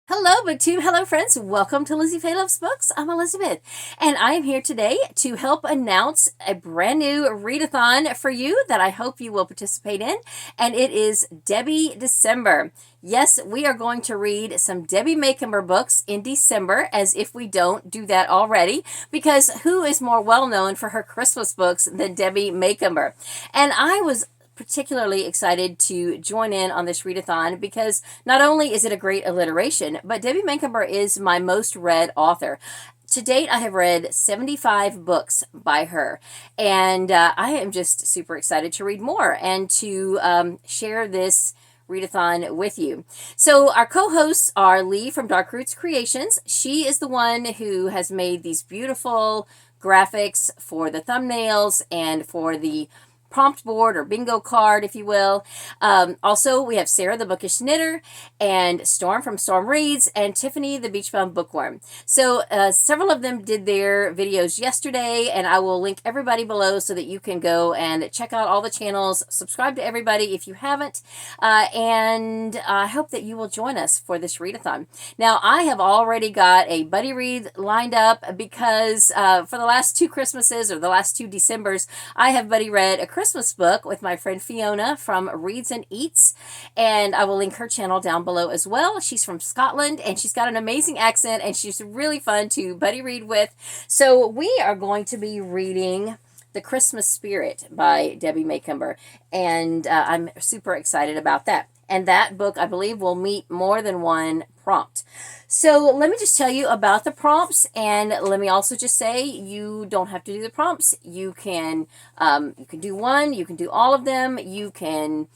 Hello, BookTube. Hello, friends. Welcome to Lizziefaye Loves Books. I'm Elizabeth, and I am here today to help announce a brand new readathon for you that I hope you will participate in, and it is Debbie December. Yes, we are going to read some Debbie Macomber books in December, as if we don't do that already, because who is more well known for her Christmas books than Debbie Macomber? And I was particularly excited to join in on this readathon because not only is it a great alliteration, but Debbie Macomber is my most read author. To date, I have read 75 books by her, and I am just super excited to read more and to share this readathon with you. So our co-hosts are Lee from DarkRootsCreations. She is the one who has made these beautiful graphics for the thumbnails and for the prompt board or bingo card, if you will. Also, we have Sarah, the Bookish Knitter, and Storm from StormReads, and Tiffany, the Beachbumbookworm. So several of them did their videos yesterday, and I will link everybody below so that you can go and check out all the channels, subscribe to everybody if you haven't, and I hope that you will join us for this readathon. Now, I have already got a buddy read lined up because for the last two Christmases or the last two Decembers, I have buddy read a Christmas book with my friend Fiona from Reads and Eats, and I will link her channel down below as well. She's from Scotland, and she's got an amazing accent, and she's really fun to buddy read with. So we are going to be reading The Christmas Spirit by Debbie Macomber, and I'm super excited about that. And that book, I believe, will meet more than one prompt. So let me just tell you about the prompts, and let me also just say you don't have to do the prompts. You can do one, you can do all of them, you can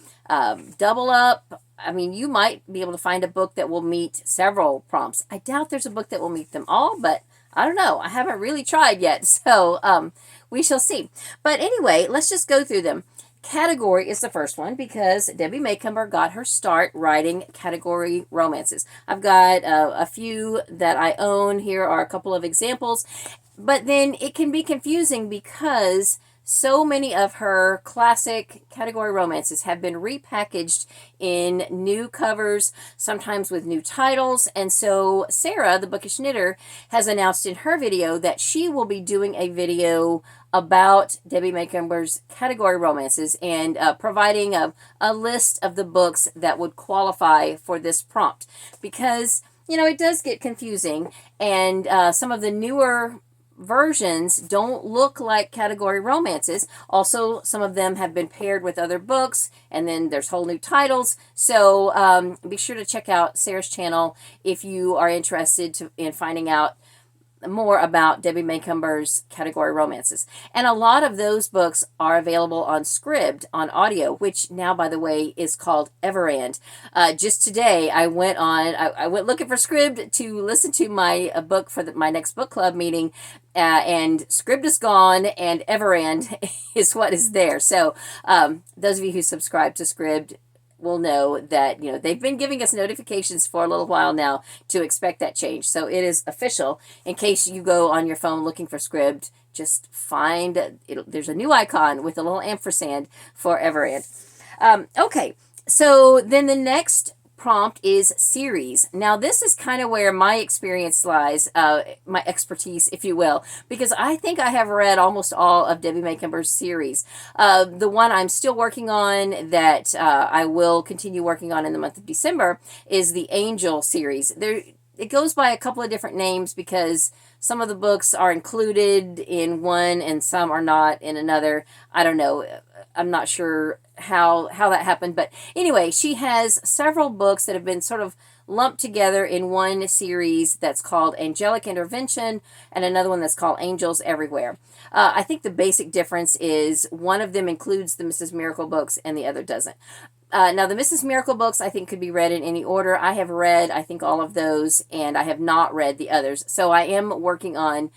double up. I mean, you might be able to find a book that will meet several prompts. I doubt there's a book that will meet them all, but I don't know. I haven't really tried yet, so we shall see. But anyway, let's just go through them. Category is the first one because Debbie Macomber got her start writing category romances. I've got a few that I own. Here are a couple of examples, but then it can be confusing because so many of her classic category romances have been repackaged in new covers, sometimes with new titles. And so Sarah, the Bookish Knitter, has announced in her video that she will be doing a video about Debbie Macomber's category romances and providing a list of the books that would qualify for this prompt. Because, you know, it does get confusing, and some of the newer versions don't look like category romances. Also, some of them have been paired with other books, and then there's whole new titles. So be sure to check out Sarah's channel if you are interested in finding out more about Debbie Macomber's category romances. And a lot of those books are available on Scribd on audio, which now, by the way, is called Everand. Just today, I went looking for Scribd to listen to my book for my next book club meeting, and Scribd is gone, and Everand is what is there. So those of you who subscribe to Scribd will know that, you know, they've been giving us notifications for a little while now to expect that change. So it is official. In case you go on your phone looking for Scribd, just find there's a new icon with a little ampersand for Everand. Okay, so then the next prompt is series. Now, this is kind of where my experience lies, my expertise, if you will, because I think I have read almost all of Debbie Macomber's series. The one I'm still working on that I will continue working on in the month of December is the Angel series. It goes by a couple of different names because some of the books are included in one and some are not in another. I don't know. I'm not sure how that happened. But anyway, she has several books that have been sort of lumped together in one series that's called Angelic Intervention and another one that's called Angels Everywhere. I think the basic difference is one of them includes the Mrs. Miracle books and the other doesn't. Now, the Mrs. Miracle books, I think, could be read in any order. I have read, I think, all of those, and I have not read the others. So I am working on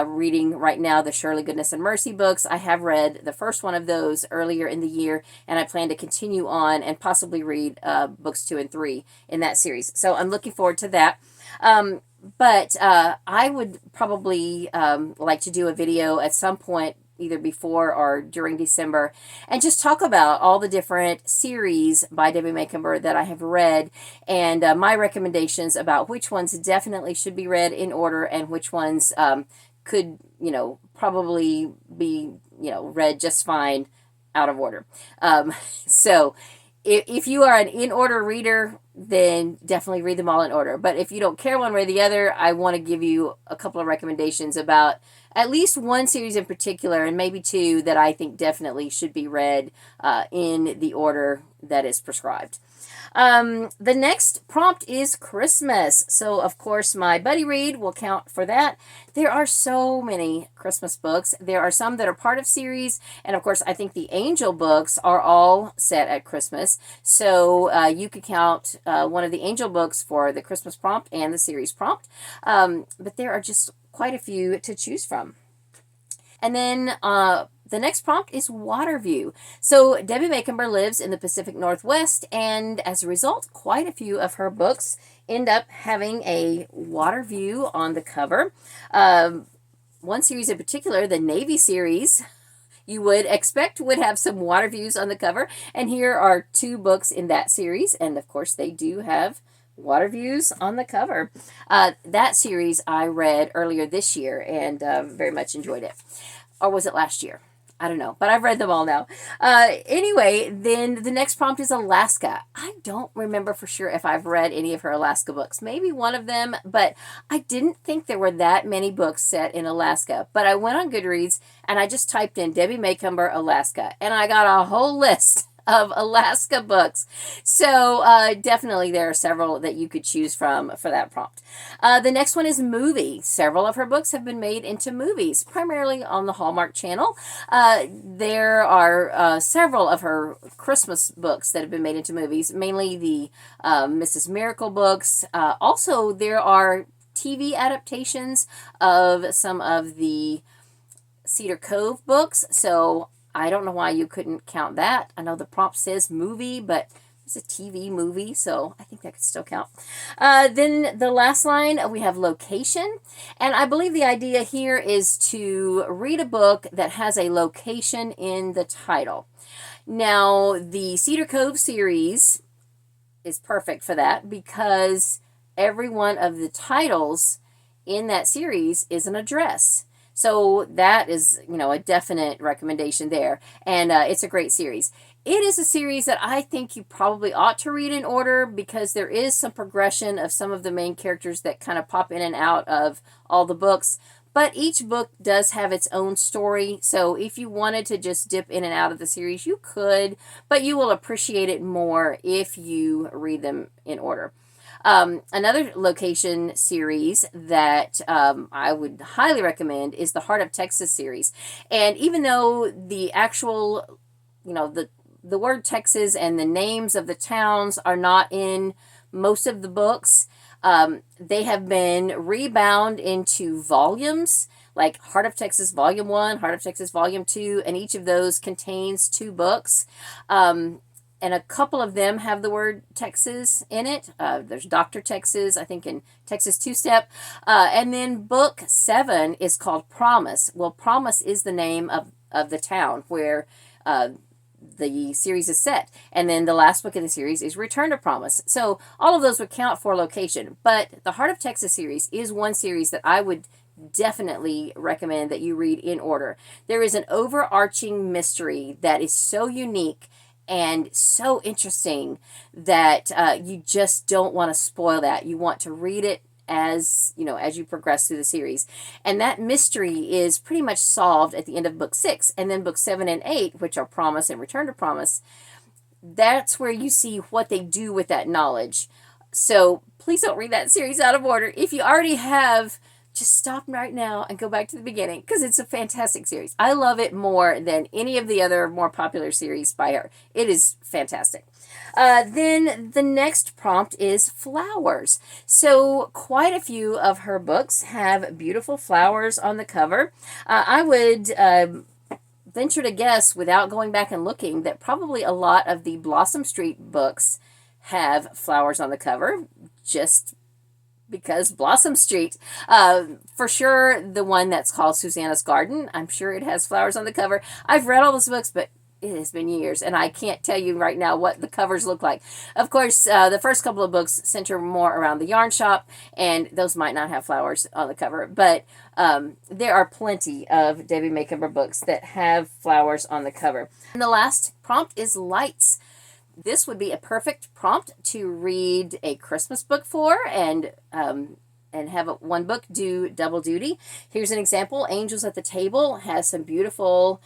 reading right now the Shirley Goodness and Mercy books. I have read the first one of those earlier in the year, and I plan to continue on and possibly read books 2 and 3 in that series. So I'm looking forward to that. But I would probably like to do a video at some point either before or during December, and just talk about all the different series by Debbie Macomber that I have read, and my recommendations about which ones definitely should be read in order and which ones could, probably be, read just fine out of order. So if you are an in-order reader, then definitely read them all in order. But if you don't care one way or the other, I want to give you a couple of recommendations about at least one series in particular, and maybe two, that I think definitely should be read in the order that is prescribed. The next prompt is Christmas. So, of course, my buddy read will count for that. There are so many Christmas books. There are some that are part of series. And, of course, I think the Angel books are all set at Christmas. So, you could count one of the Angel books for the Christmas prompt and the series prompt. But there are just quite a few to choose from. And then the next prompt is Waterview. So Debbie Macomber lives in the Pacific Northwest, and as a result, quite a few of her books end up having a water view on the cover. One series in particular, the Navy series, you would expect would have some water views on the cover, and here are two books in that series, and of course they do have water views on the cover. That series I read earlier this year and very much enjoyed it. Or was it last year? I don't know, but I've read them all now. Anyway, then the next prompt is Alaska. I don't remember for sure if I've read any of her Alaska books. Maybe one of them, but I didn't think there were that many books set in Alaska. But I went on Goodreads and I just typed in Debbie Macomber Alaska, and I got a whole list of Alaska books. So definitely there are several that you could choose from for that prompt. The next one is movie. Several of her books have been made into movies, primarily on the Hallmark Channel. There are several of her Christmas books that have been made into movies, mainly the Mrs. Miracle books. Also, there are TV adaptations of some of the Cedar Cove books, so I don't know why you couldn't count that. I know the prompt says movie, but it's a TV movie, so I think that could still count. Then the last line, we have location. And I believe the idea here is to read a book that has a location in the title. Now, the Cedar Cove series is perfect for that because every one of the titles in that series is an address. So that is, a definite recommendation there. And it's a great series. It is a series that I think you probably ought to read in order because there is some progression of some of the main characters that kind of pop in and out of all the books. But each book does have its own story. So if you wanted to just dip in and out of the series, you could. But you will appreciate it more if you read them in order. Another location series that I would highly recommend is the Heart of Texas series. And even though the actual, the word Texas and the names of the towns are not in most of the books, they have been rebound into volumes, like Heart of Texas Volume 1, Heart of Texas Volume 2, and each of those contains 2 books. And a couple of them have the word Texas in it. There's Dr. Texas, I think, in Texas Two-Step. And then book 7 is called Promise. Well, Promise is the name of the town where the series is set. And then the last book in the series is Return to Promise. So all of those would count for location. But the Heart of Texas series is one series that I would definitely recommend that you read in order. There is an overarching mystery that is so unique and so interesting that you just don't want to spoil that. You want to read it as you progress through the series. And that mystery is pretty much solved at the end of book 6. And then book 7 and 8, which are Promise and Return to Promise, that's where you see what they do with that knowledge. So please don't read that series out of order. If you already have, just stop right now and go back to the beginning because it's a fantastic series. I love it more than any of the other more popular series by her. It is fantastic. Then the next prompt is flowers. So quite a few of her books have beautiful flowers on the cover. I would venture to guess, without going back and looking, that probably a lot of the Blossom Street books have flowers on the cover, just because Blossom Street. For sure, the one that's called Susanna's Garden. I'm sure it has flowers on the cover. I've read all those books, but it has been years, and I can't tell you right now what the covers look like. Of course, the first couple of books center more around the yarn shop, and those might not have flowers on the cover, but there are plenty of Debbie Macomber books that have flowers on the cover. And the last prompt is lights. This would be a perfect prompt to read a Christmas book for, and have one book do double duty. Here's an example. Angels at the Table has some beautiful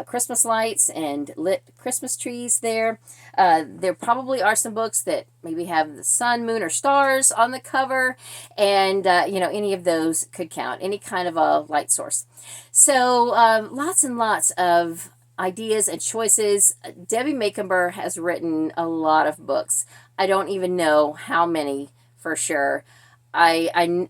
Christmas lights and lit Christmas trees there. There probably are some books that maybe have the sun, moon, or stars on the cover, and any of those could count, any kind of a light source. So lots and lots of ideas and choices. Debbie Macomber has written a lot of books. I don't even know how many for sure. I'm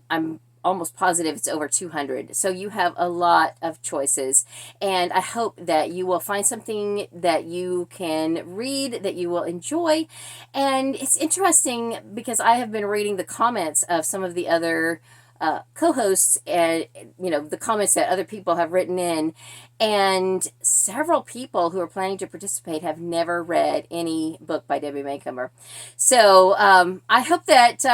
almost positive it's over 200. So you have a lot of choices, and I hope that you will find something that you can read that you will enjoy. And it's interesting because I have been reading the comments of some of the other co-hosts, and the comments that other people have written in, and several people who are planning to participate have never read any book by Debbie Macomber. So I hope that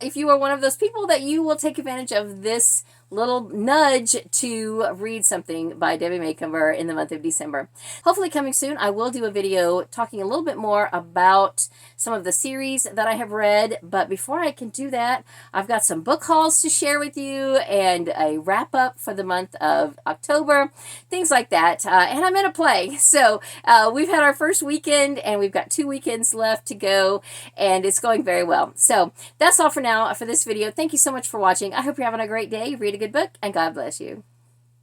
if you are one of those people, that you will take advantage of this little nudge to read something by Debbie Macomber in the month of December. Hopefully coming soon, I will do a video talking a little bit more about some of the series that I have read. But before I can do that, I've got some book hauls to share with you and a wrap up for the month of October, things like that. And I'm in a play. So we've had our first weekend, and we've got 2 weekends left to go, and it's going very well. So that's all for now for this video. Thank you so much for watching. I hope you're having a great day. Read a good book, and God bless you.